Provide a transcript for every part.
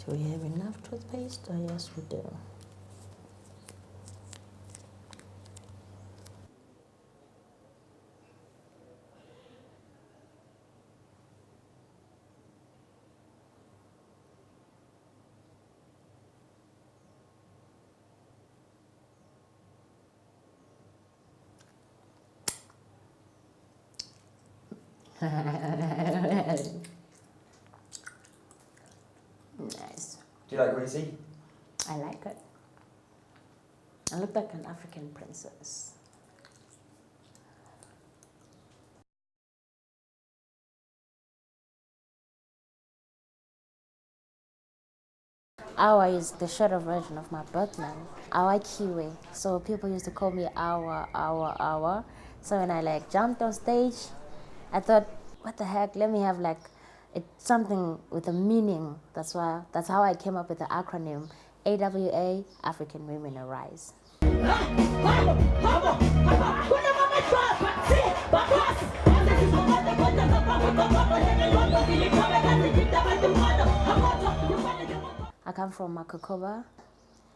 Do we have enough toothpaste? Oh, yes, we do. Nice. Do you like greasy? I like it. I look like an African princess. Awa is the shorter version of my birth name. Awa Kiwe. So people used to call me Awa, Awa, Awa. So when I jumped on stage, I thought, what the heck? Let me have something with a meaning. That's how I came up with the acronym AWA, African Women Arise. I come from Makokoba.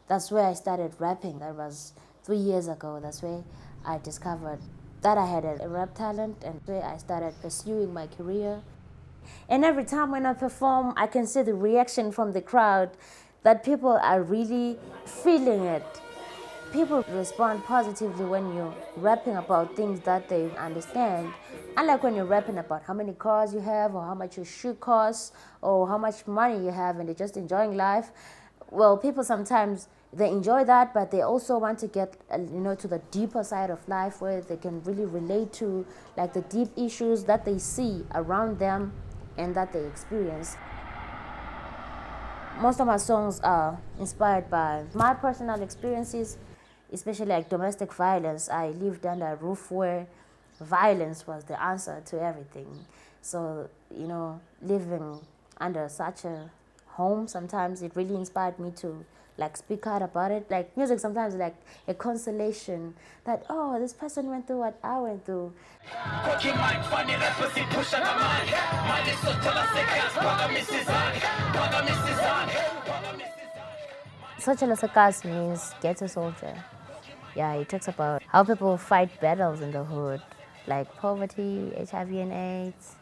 That's where I started rapping. That was 3 years ago. That's where I discovered that I had a rap talent, and where I started pursuing my career. And every time when I perform, I can see the reaction from the crowd, that people are really feeling it. People respond positively when you're rapping about things that they understand. Unlike when you're rapping about how many cars you have, or how much your shoe costs, or how much money you have, and they're just enjoying life. Well, people sometimes, they enjoy that, but they also want to get to the deeper side of life, where they can really relate to the deep issues that they see around them and that they experience. Most of my songs are inspired by my personal experiences, especially domestic violence. I lived under a roof where violence was the answer to everything. So, living under such a home, sometimes it really inspired me to speak out about it. Music sometimes a consolation that, oh, this person went through what I went through. Sotshala Sekas means ghetto soldier. Yeah, it talks about how people fight battles in the hood, like poverty, HIV and AIDS.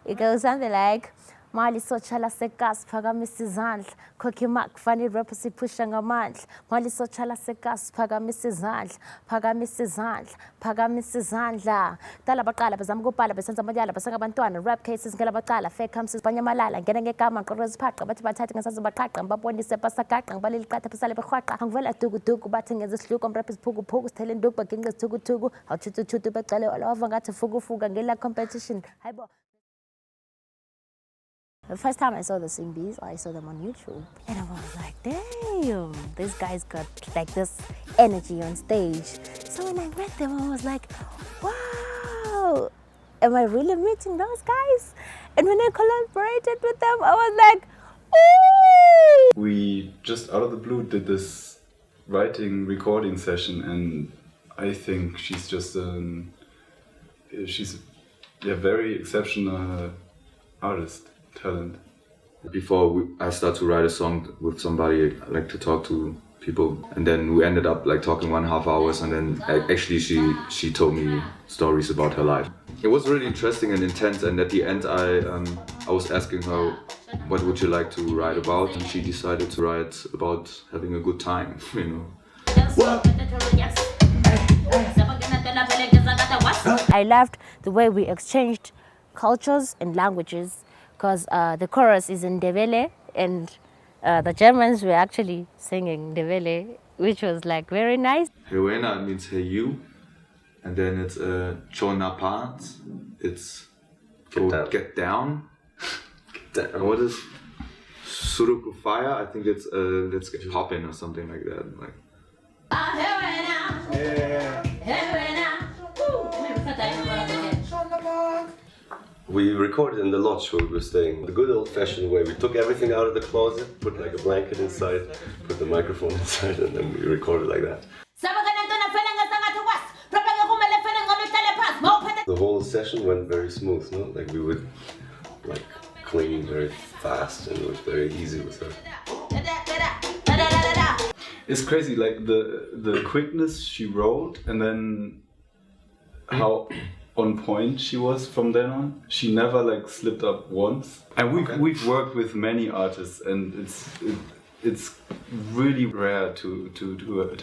It goes something like, Mali sotshala sekas phakamisa izandla khokha imali kufanele rap siphusha ngamandla Mali sotshala sekas phakamisa izandla phakamisa izandla phakamisa izandla dala baqala bezama ukubhala besenza amayala basengabantwana rap cases ngela baqala fake comes banyamalala ngena ngegama ngiqoqe iziphaqa bathi bathathe ngesazi baqaqa ngibabonise basagaqa ngibale liqatha phasale behwaqa angivela duku bathi ngeze sihluko rap isiphuku phuku sithele nduku baginqe isithuku awuthuthu becele olova ngathi fukufuka ngela competition hayibo. The first time I saw the Simbies, I saw them on YouTube. And I was like, damn, these guys got this energy on stage. So when I met them, I was like, wow, am I really meeting those guys? And when I collaborated with them, I was like, ooh! We just out of the blue did this writing recording session, and I think she's just she's a very exceptional artist. Talent. Before I start to write a song with somebody, I like to talk to people, and then we ended up talking 1.5 hours, and then actually she told me stories about her life. It was really interesting and intense, and at the end I was asking her, what would you like to write about, and she decided to write about having a good time, I loved the way we exchanged cultures and languages, because the chorus is in Ndebele, and the Germans were actually singing Ndebele, which was very nice. Hewena means hey you, and then it's Chona Pants, it's get down. And what is Suruku Fire? I think it's let's get poppin' or something like that. We recorded in the lodge where we were staying, the good old-fashioned way. We took everything out of the closet, put a blanket inside, put the microphone inside, and then we recorded like that. The whole session went very smooth, no? We would clean very fast, and it was very easy with her. it's crazy, like the quickness she wrote, and then how on point she was from then on. She never like slipped up once. And we've worked with many artists, and it's really rare to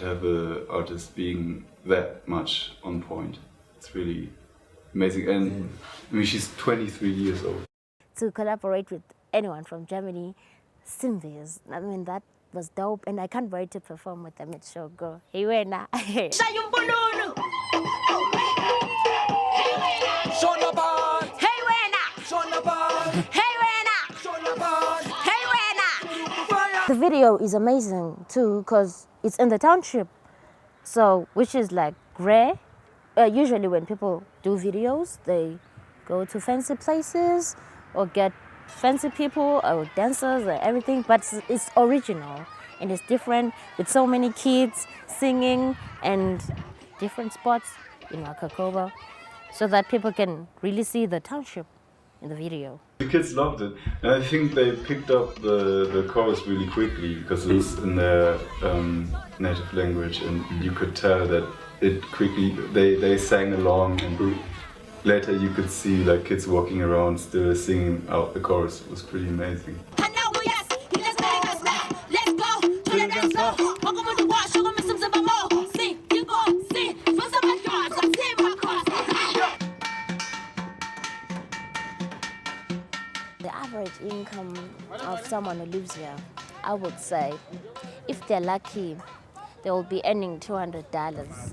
have an artist being that much on point. It's really amazing. And I mean, she's 23 years old. To collaborate with anyone from Germany, Symbios, I mean, that was dope, and I can't wait to perform with them. It's so good. Hey, wena. The video is amazing too because it's in the township, so which is like rare. Usually when people do videos, they go to fancy places or get fancy people or dancers or everything, but it's original and it's different with so many kids singing and different spots in Makhakoba so that people can really see the township in the video. The kids loved it, and I think they picked up the chorus really quickly because it's in their native language, and you could tell that it quickly, they sang along, and later you could see like kids walking around still singing out the chorus. It was pretty amazing. The average income of someone who lives here, I would say, if they're lucky, they will be earning $200.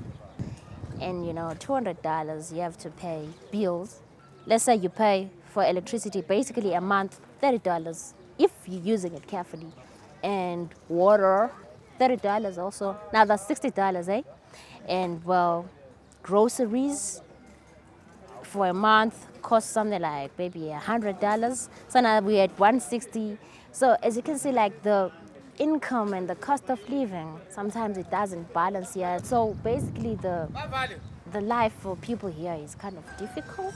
And you know, $200, you have to pay bills. Let's say you pay for electricity basically a month, $30, if you're using it carefully. And water, $30 also. Now that's $60, eh? And well, groceries for a month cost something like maybe $100. So now we're at $160. So as you can see, like the income and the cost of living, sometimes it doesn't balance here. So basically the life for people here is kind of difficult.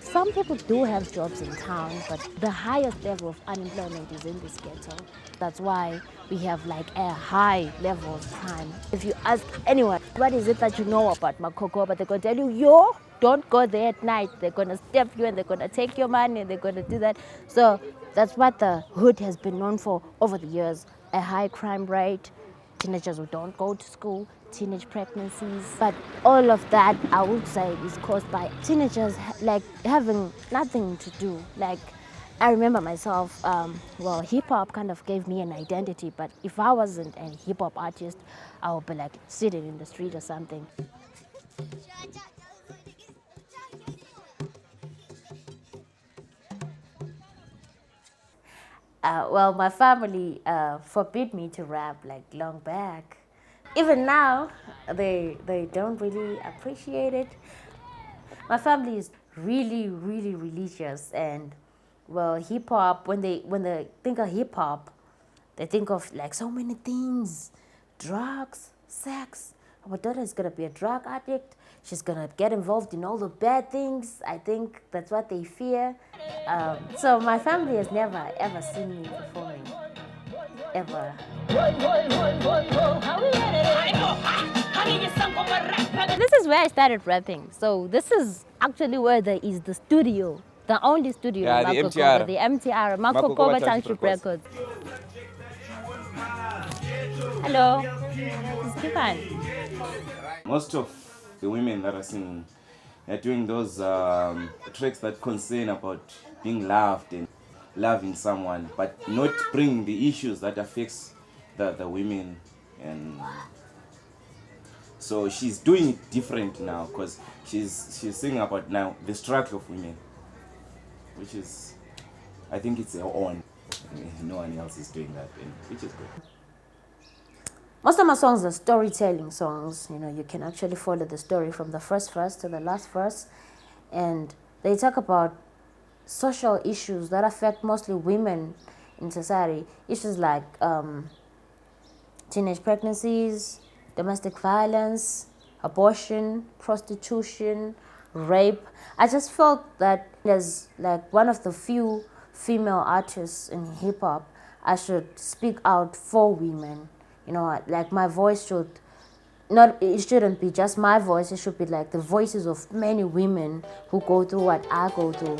Some people do have jobs in town, but the highest level of unemployment is in this ghetto. That's why we have like a high level of crime. If you ask anyone, what is it that you know about Makhakoba, they're going to tell you, yo, don't go there at night. They're going to step you and they're going to take your money and they're going to do that. So that's what the hood has been known for over the years, a high crime rate, teenagers who don't go to school, teenage pregnancies. But all of that, I would say, is caused by teenagers like having nothing to do. Like, I remember myself, well, hip hop kind of gave me an identity, but if I wasn't a hip hop artist, I would be like sitting in the street or something. Well, my family forbid me to rap like long back. Even now, they don't really appreciate it. My family is really, really religious, and well, hip hop. When they think of hip hop, they think of like so many things: drugs, sex. Our daughter is gonna be a drug addict. She's gonna get involved in all the bad things. I think that's what they fear. So my family has never ever seen me performing, ever. This is where I started rapping. So this is actually where there is the studio, the only studio in Makhakoba, the MTR, Makhakoba Township Records. Hello, it's Kifan. Most of the women that are singing, they're doing those tracks that concern about being loved and loving someone, but not bring the issues that affects the women. And so she's doing it different now because she's singing about now the struggle of women, which is, I think it's her own. No one else is doing that, which is good. Most of my songs are storytelling songs. You know, you can actually follow the story from the first verse to the last verse, and they talk about social issues that affect mostly women in society. Issues like teenage pregnancies, domestic violence, abortion, prostitution, rape. I just felt that as like one of the few female artists in hip hop, I should speak out for women. You know, like my voice should not, it shouldn't be just my voice, it should be like the voices of many women who go through what I go through.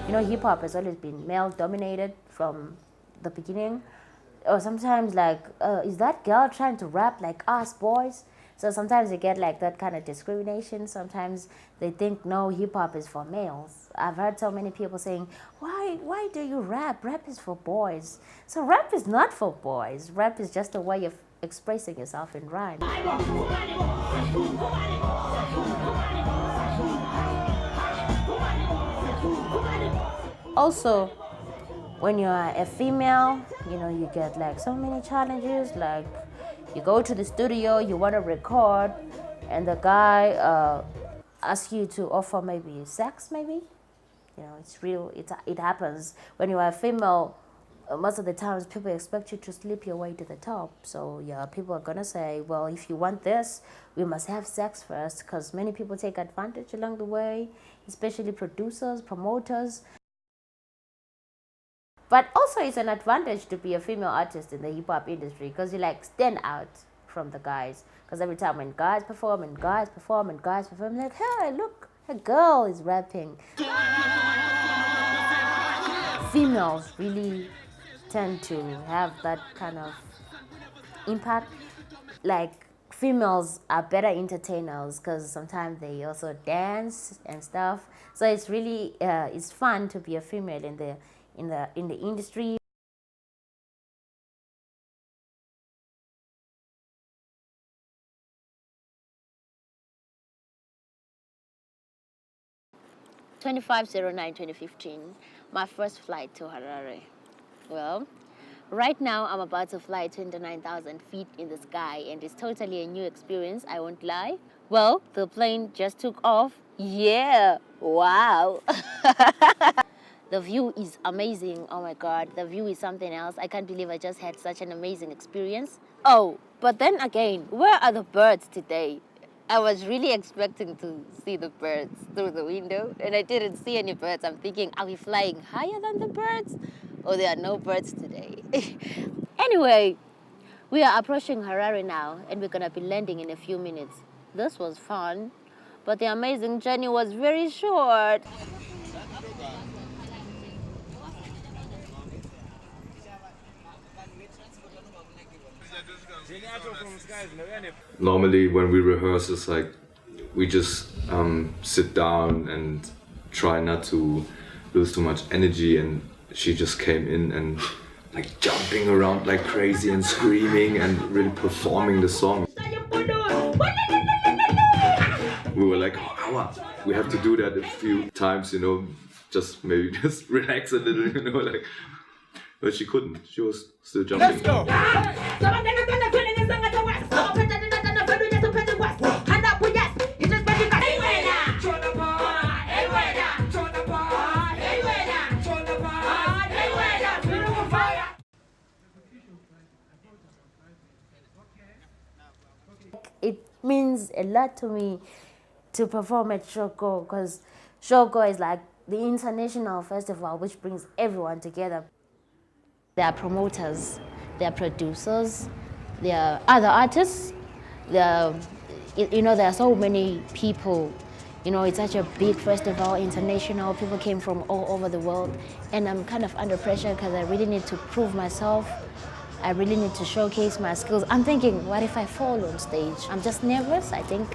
You know, hip hop has always been male dominated from the beginning. Or sometimes like, is that girl trying to rap like us boys? So sometimes you get like that kind of discrimination. Sometimes they think, no, hip hop is for males. I've heard so many people saying, why do you rap? Rap is for boys. So rap is not for boys. Rap is just a way of expressing yourself in rhyme. Also, when you are a female, you know, you get like so many challenges. Like you go to the studio, you want to record, and the guy asks you to offer maybe sex, maybe. You know, it's real. It happens when you are a female. Most of the times, people expect you to sleep your way to the top. So yeah, people are gonna say, well, if you want this, we must have sex first, because many people take advantage along the way, especially producers, promoters. But also it's an advantage to be a female artist in the hip hop industry, because you like stand out from the guys. Because every time when guys perform and guys perform and guys perform, like, hey, look, a girl is rapping. Females really tend to have that kind of impact. Like females are better entertainers because sometimes they also dance and stuff. So it's really it's fun to be a female in the industry. (25/09/2015), my first flight to Harare. Well, right now I'm about to fly 29,000 feet in the sky, and it's totally a new experience, I won't lie. Well, the plane just took off. Yeah, wow. The view is amazing. Oh my God, the view is something else. I can't believe I just had such an amazing experience. Oh, but then again, where are the birds today? I was really expecting to see the birds through the window, and I didn't see any birds. I'm thinking, are we flying higher than the birds? Oh, there are no birds today. Anyway, we are approaching Harare now, and we're gonna be landing in a few minutes. This was fun, but the amazing journey was very short. Normally when we rehearse, it's like we just sit down and try not to lose too much energy, and she just came in and like jumping around like crazy and screaming and really performing the song. We were like, oh, we have to do that a few times, you know, just maybe just relax a little, you know, like, but she couldn't. She was still jumping. Let's go! It means a lot to me to perform at Shoko, because Shoko is like the international festival which brings everyone together. There are promoters, there are producers, there are other artists, there are so many people. You know, it's such a big festival, international, people came from all over the world, and I'm kind of under pressure because I really need to prove myself. I really need to showcase my skills. I'm thinking, what if I fall on stage? I'm just nervous, I think,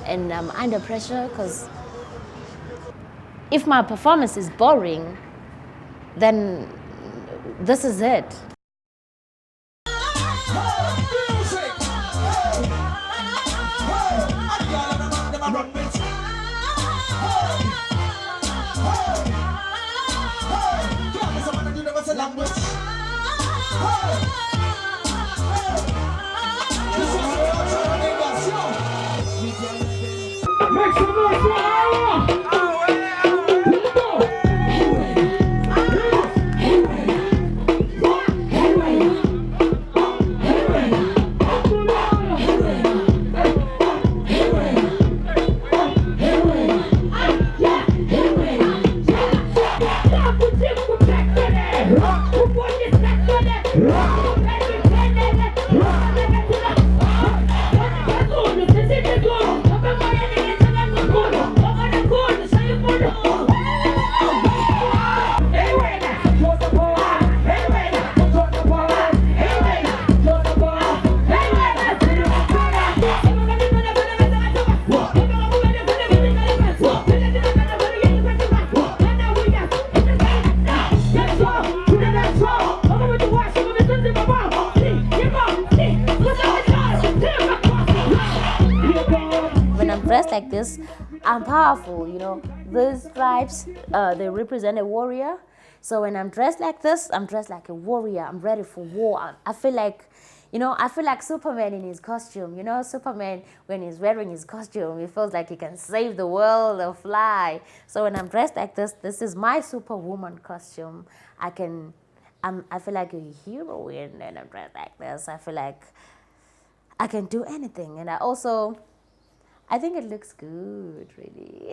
and I'm under pressure because if my performance is boring, then this is it. Make some noise for Iowa! dress like this, I'm powerful, you know. These stripes, they represent a warrior. So when I'm dressed like this, I'm dressed like a warrior. I'm ready for war. I feel like, you know, I feel like Superman in his costume. You know, Superman, when he's wearing his costume, he feels like he can save the world or fly. So when I'm dressed like this is my Superwoman costume. I feel like a heroine when I'm dressed like this. I feel like I can do anything. And I think it looks good, really.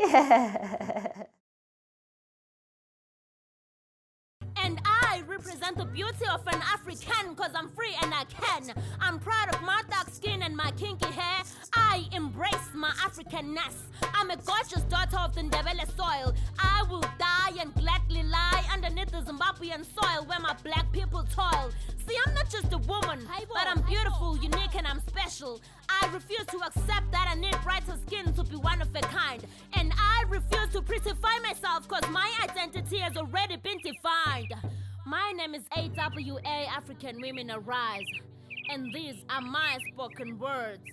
And I represent the beauty of an African, cause I'm free and I can. I'm proud of my dark skin and my kinky hair. I embrace my Africanness. I'm a gorgeous daughter of the Ndebele soil. I will die and gladly lie underneath the Zimbabwean soil where my black people toil. See, I'm not just a woman, but I'm beautiful, unique, and I'm special. I refuse to accept that I need brighter skin to be one of a kind. And I refuse to prettify myself, cause my identity has already been defined. My name is AWA, African Women Arise. And these are my spoken words.